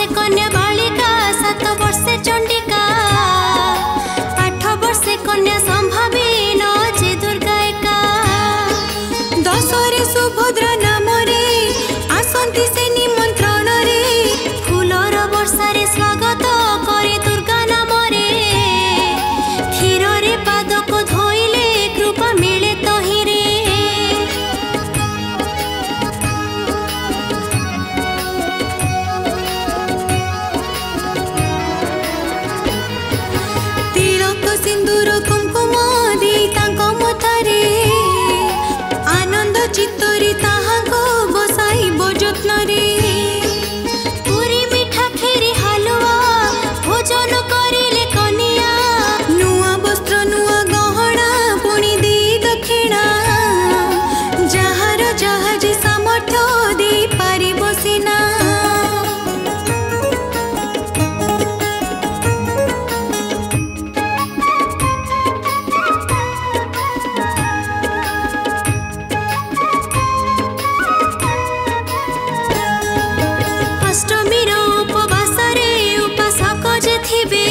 वर्षे कन्या बालिका 7 वर्षे चंडिका 8 वर्षे कन्या संभावी नचे दुर्गा एका 10 रे सुभद्रा नाम रे आसंती से निमंत्रण रे फूलर वर्षा रे स्वागत करे दुर्गा नाम रे क्षीर रे पाद को धोइले कृपा मिले तहि रे तिलक सिंदूर कुंकुम दे तांको मथारे आनंद चित्तरी ताहाको बसाई बजत्न रे पूरी मिठा खेरी हलवा भोजन करिले कनिया नुआ वस्त्र नुआ गहना पुणी दे दक्षिणा जहार जहाज सामर्थ्य दे पारि बसिना अष्टमी उपवास रे उपासक जे थिबे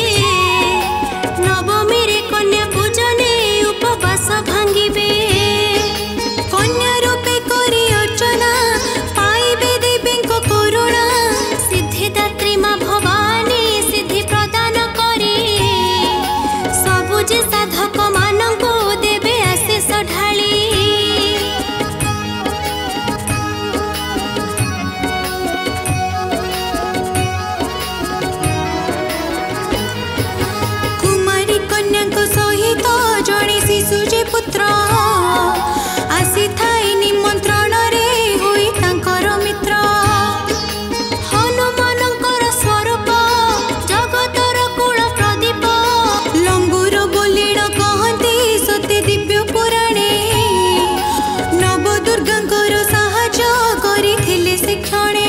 नवमी रे कन्या पूजने उपवास भांगिबे कन्या रूपे करी अर्चना पाइबे देवी को करुणा सिद्धिदात्री माँ भवानी सिद्धि प्रदान करी सबुजे साधक मानंकु देवे आशीष ढाली कुमारी कन्या को सहित जड़े शिशु जे पुत्र आसी थाई निमंत्रण रे होई तांकर मित्र हनुमानंकर स्वरूप जगतर कुल प्रदीप लंगुर बोलीड़ कहती सत्य दिव्य पुराणे नव दुर्गांकर साहाय्य करिथिले से क्षणे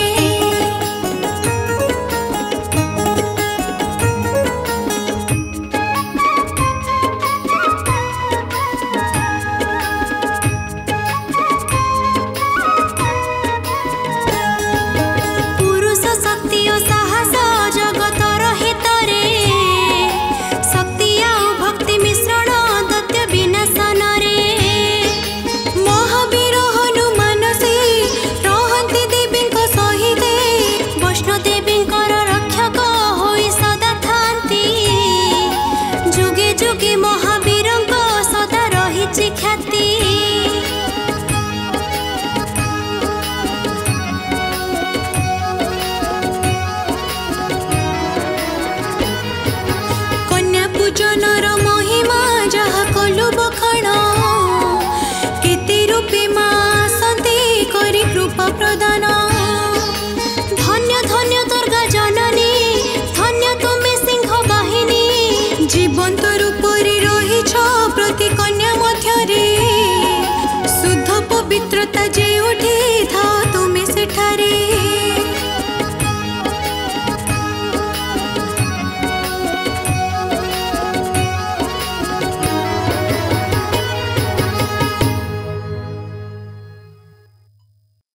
पुरुष शक्ति और साहस जगतर हितरे शक्ति आउ भक्ति मिश्रण दत्य विनाशन रे महावीर हनुमान से रहंती देवी सहित वैष्णो देवी रक्षक होई सदा थांती जुगे जुगे महावीर सदा रही ख्याति कन्या पूजन